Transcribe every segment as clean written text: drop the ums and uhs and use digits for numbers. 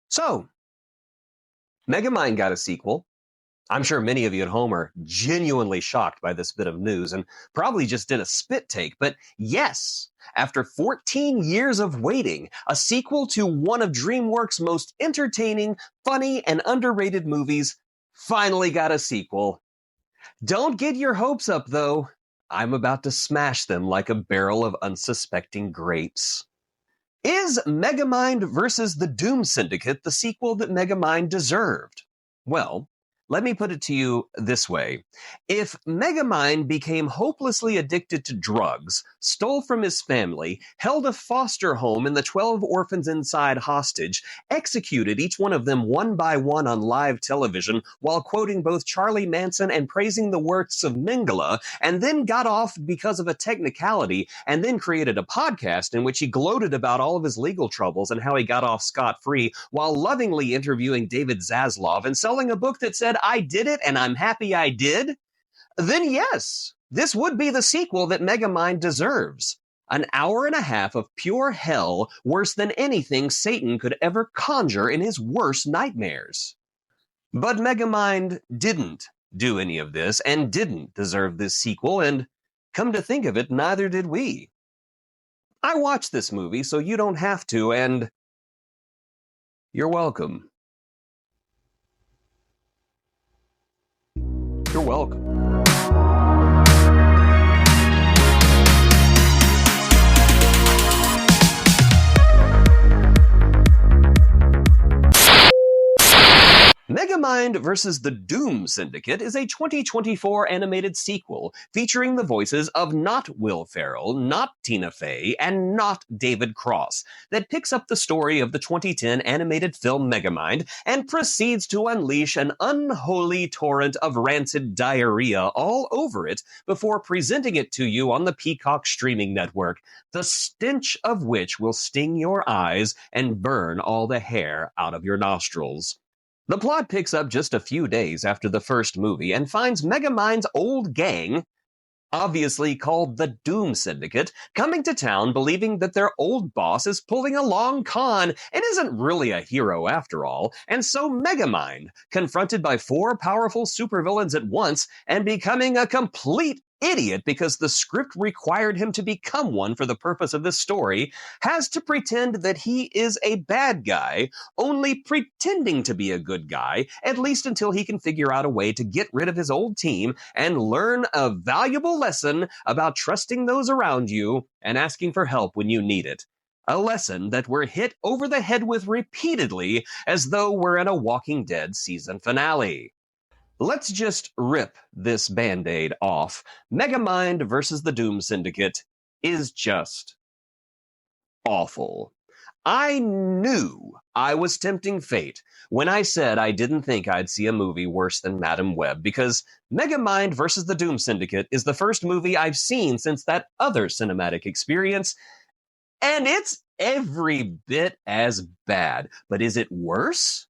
So, Megamind got a sequel. I'm sure many of you at home are genuinely shocked by this bit of news and probably just did a spit take. But yes, after 14 years of waiting, a sequel to one of DreamWorks' most entertaining, funny, and underrated movies finally got a sequel. Don't get your hopes up, though. I'm about to smash them like a barrel of unsuspecting grapes. Is Megamind versus the Doom Syndicate the sequel that Megamind deserved? Well, let me put it to you this way. If Megamind became hopelessly addicted to drugs, stole from his family, held a foster home and the 12 orphans inside hostage, executed each one of them one by one on live television while quoting both Charlie Manson and praising the works of Mengele, and then got off because of a technicality, and then created a podcast in which he gloated about all of his legal troubles and how he got off scot-free while lovingly interviewing David Zaslav and selling a book that said, "I did it and I'm happy I did," then yes, this would be the sequel that Megamind deserves. An hour and a half of pure hell, worse than anything Satan could ever conjure in his worst nightmares. But Megamind didn't do any of this and didn't deserve this sequel, and come to think of it, neither did we. I watched this movie, so you don't have to, and you're welcome. You're welcome. Megamind vs. the Doom Syndicate is a 2024 animated sequel featuring the voices of not Will Ferrell, not Tina Fey, and not David Cross that picks up the story of the 2010 animated film Megamind and proceeds to unleash an unholy torrent of rancid diarrhea all over it before presenting it to you on the Peacock streaming network, the stench of which will sting your eyes and burn all the hair out of your nostrils. The plot picks up just a few days after the first movie and finds Megamind's old gang, obviously called the Doom Syndicate, coming to town believing that their old boss is pulling a long con and isn't really a hero after all, and so Megamind, confronted by 4 powerful supervillains at once and becoming a complete idiot because the script required him to become one for the purpose of this story, has to pretend that he is a bad guy, only pretending to be a good guy, at least until he can figure out a way to get rid of his old team and learn a valuable lesson about trusting those around you and asking for help when you need it. A lesson that we're hit over the head with repeatedly as though we're in a Walking Dead season finale. Let's just rip this Band-Aid off. Megamind versus the Doom Syndicate is just awful. I knew I was tempting fate when I said I didn't think I'd see a movie worse than Madam Web, because Megamind versus the Doom Syndicate is the first movie I've seen since that other cinematic experience, and it's every bit as bad. But is it worse?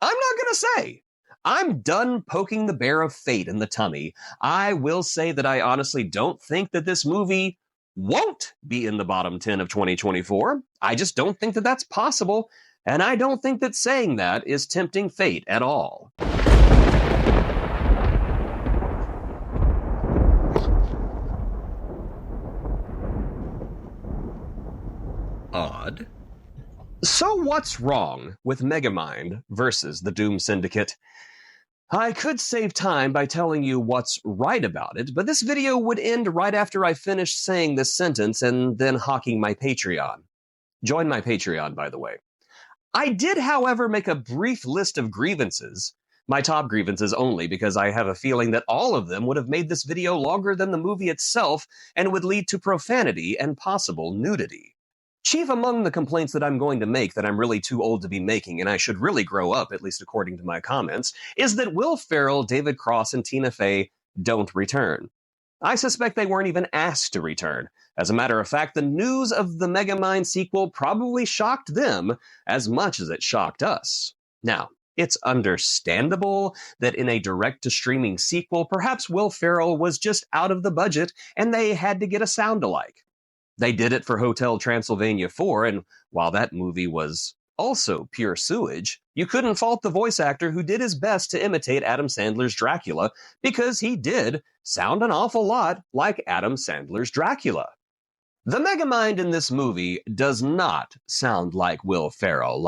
I'm not going to say. I'm done poking the bear of fate in the tummy. I will say that I honestly don't think that this movie won't be in the bottom 10 of 2024. I just don't think that that's possible, and I don't think that saying that is tempting fate at all. Odd. So what's wrong with Megamind versus the Doom Syndicate? I could save time by telling you what's right about it, but this video would end right after I finished saying this sentence and then hawking my Patreon. Join my Patreon, by the way. I did, however, make a brief list of grievances, my top grievances only, because I have a feeling that all of them would have made this video longer than the movie itself and would lead to profanity and possible nudity. Chief among the complaints that I'm going to make that I'm really too old to be making and I should really grow up, at least according to my comments, is that Will Ferrell, David Cross, and Tina Fey don't return. I suspect they weren't even asked to return. As a matter of fact, the news of the Megamind sequel probably shocked them as much as it shocked us. Now, it's understandable that in a direct-to-streaming sequel, perhaps Will Ferrell was just out of the budget and they had to get a sound-alike. They did it for Hotel Transylvania 4, and while that movie was also pure sewage, you couldn't fault the voice actor who did his best to imitate Adam Sandler's Dracula, because he did sound an awful lot like Adam Sandler's Dracula. The Megamind in this movie does not sound like Will Ferrell,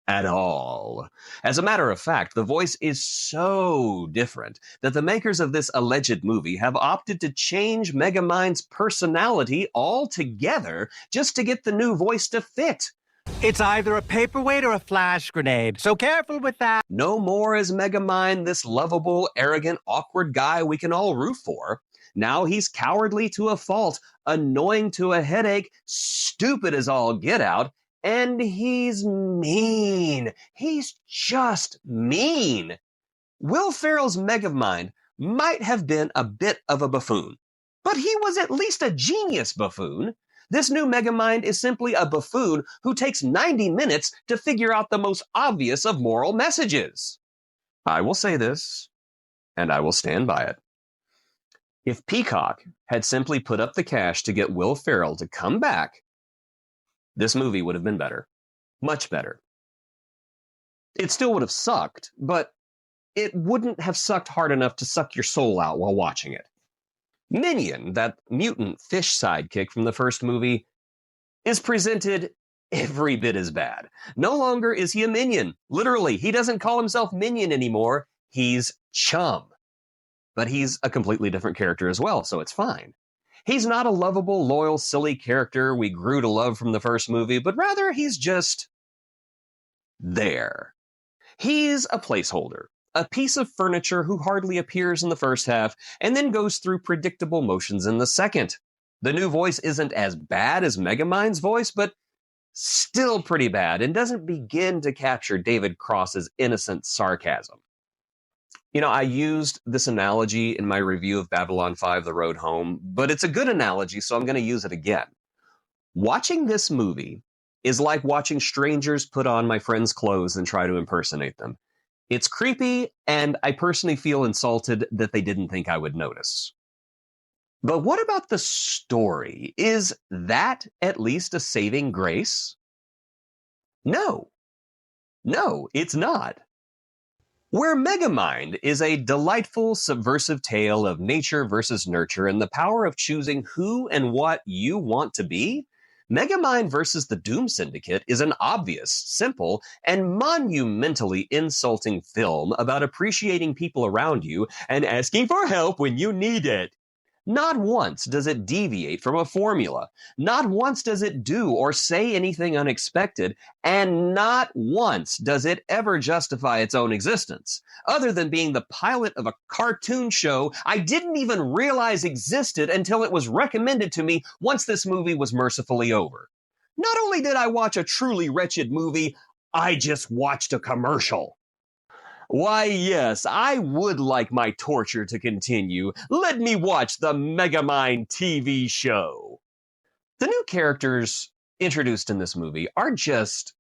at all. As a matter of fact, the voice is so different that the makers of this alleged movie have opted to change Megamind's personality altogether just to get the new voice to fit. It's either a paperweight or a flash grenade, so careful with that. No more is Megamind this lovable, arrogant, awkward guy we can all root for. Now he's cowardly to a fault, annoying to a headache, stupid as all get out, and he's mean. He's just mean. Will Ferrell's Megamind might have been a bit of a buffoon, but he was at least a genius buffoon. This new Megamind is simply a buffoon who takes 90 minutes to figure out the most obvious of moral messages. I will say this, and I will stand by it. If Peacock had simply put up the cash to get Will Ferrell to come back, this movie would have been better. Much better. It still would have sucked, but it wouldn't have sucked hard enough to suck your soul out while watching it. Minion, that mutant fish sidekick from the first movie, is presented every bit as bad. No longer is he a minion. Literally, he doesn't call himself Minion anymore. He's Chum. But he's a completely different character as well, so it's fine. He's not a lovable, loyal, silly character we grew to love from the first movie, but rather he's just there. He's a placeholder, a piece of furniture who hardly appears in the first half and then goes through predictable motions in the second. The new voice isn't as bad as Megamind's voice, but still pretty bad and doesn't begin to capture David Cross's innocent sarcasm. You know, I used this analogy in my review of Babylon 5: The Road Home, but it's a good analogy, so I'm going to use it again. Watching this movie is like watching strangers put on my friends' clothes and try to impersonate them. It's creepy, and I personally feel insulted that they didn't think I would notice. But what about the story? Is that at least a saving grace? No. No, it's not. Where Megamind is a delightful, subversive tale of nature versus nurture and the power of choosing who and what you want to be, Megamind versus the Doom Syndicate is an obvious, simple, and monumentally insulting film about appreciating people around you and asking for help when you need it. Not once does it deviate from a formula. Not once does it do or say anything unexpected, and not once does it ever justify its own existence, other than being the pilot of a cartoon show I didn't even realize existed until it was recommended to me once this movie was mercifully over. Not only did I watch a truly wretched movie, I just watched a commercial. Why, yes, I would like my torture to continue. Let me watch the Megamind TV show. The new characters introduced in this movie are just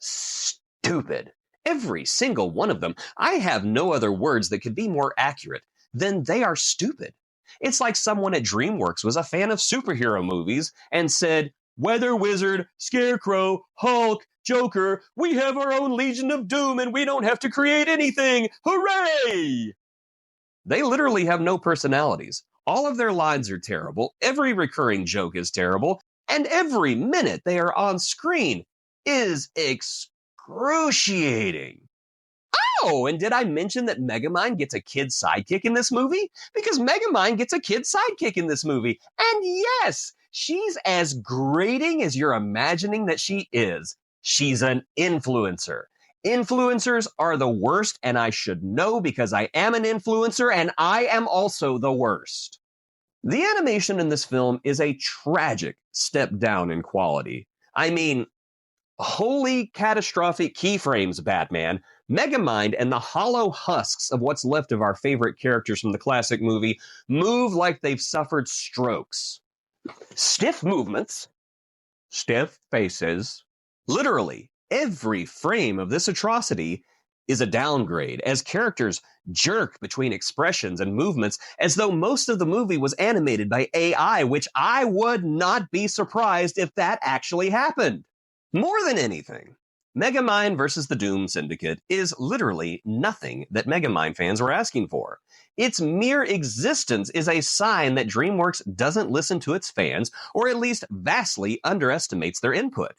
stupid. Every single one of them. I have no other words that could be more accurate than they are stupid. It's like someone at DreamWorks was a fan of superhero movies and said, Weather Wizard, Scarecrow, Hulk, Joker, we have our own Legion of Doom and we don't have to create anything. Hooray! They literally have no personalities. All of their lines are terrible. Every recurring joke is terrible. And every minute they are on screen is excruciating. Oh, and did I mention that Megamind gets a kid sidekick in this movie? Because Megamind gets a kid sidekick in this movie. And yes, she's as grating as you're imagining that she is. She's an influencer. Influencers are the worst, and I should know because I am an influencer, and I am also the worst. The animation in this film is a tragic step down in quality. I mean, holy catastrophic keyframes, Batman. Megamind and the hollow husks of what's left of our favorite characters from the classic movie move like they've suffered strokes. Stiff movements, stiff faces. Literally, every frame of this atrocity is a downgrade, as characters jerk between expressions and movements as though most of the movie was animated by AI, which I would not be surprised if that actually happened. More than anything, Megamind versus the Doom Syndicate is literally nothing that Megamind fans were asking for. Its mere existence is a sign that DreamWorks doesn't listen to its fans, or at least vastly underestimates their input.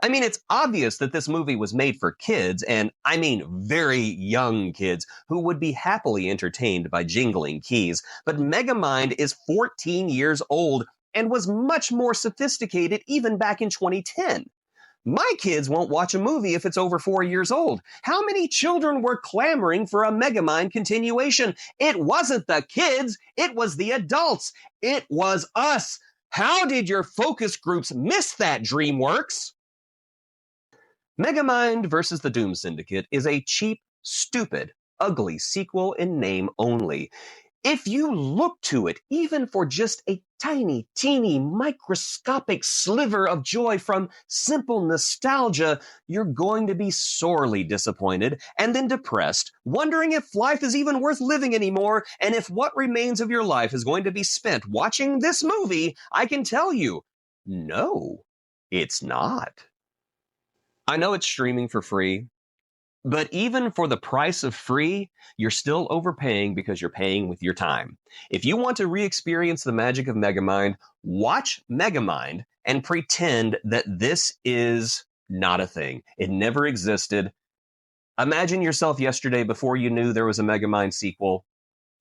I mean, it's obvious that this movie was made for kids, and I mean very young kids, who would be happily entertained by jingling keys, but Megamind is 14 years old and was much more sophisticated even back in 2010. My kids won't watch a movie if it's over 4 years old. How many children were clamoring for a Megamind continuation? It wasn't the kids, it was the adults. It was us. How did your focus groups miss that, DreamWorks? Megamind vs. the Doom Syndicate is a cheap, stupid, ugly sequel in name only. If you look to it, even for just a tiny, teeny, microscopic sliver of joy from simple nostalgia, you're going to be sorely disappointed and then depressed, wondering if life is even worth living anymore, and if what remains of your life is going to be spent watching this movie. I can tell you, no, it's not. I know it's streaming for free, but even for the price of free, you're still overpaying because you're paying with your time. If you want to re-experience the magic of Megamind, watch Megamind and pretend that this is not a thing. It never existed. Imagine yourself yesterday before you knew there was a Megamind sequel.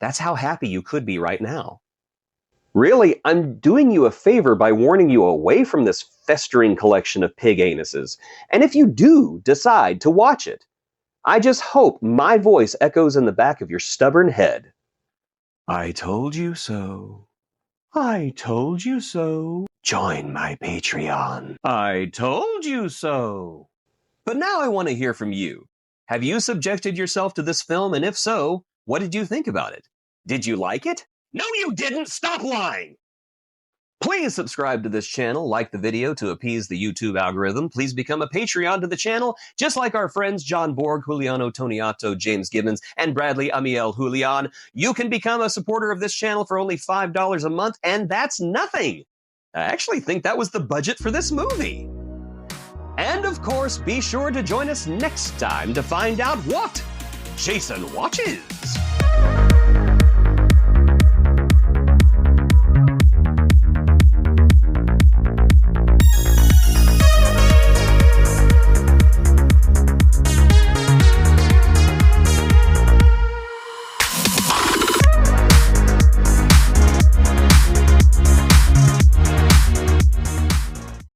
That's how happy you could be right now. Really, I'm doing you a favor by warning you away from this festering collection of pig anuses. And if you do decide to watch it, I just hope my voice echoes in the back of your stubborn head. I told you so. I told you so. Join my Patreon. I told you so. But now I want to hear from you. Have you subjected yourself to this film? And if so, what did you think about it? Did you like it? No, you didn't! Stop lying! Please subscribe to this channel, like the video to appease the YouTube algorithm. Please become a Patreon to the channel, just like our friends John Borg, Juliano Toniato, James Gibbons, and Bradley Amiel Julian. You can become a supporter of this channel for only $5 a month, and that's nothing. I actually think that was the budget for this movie. And of course, be sure to join us next time to find out what Jason watches.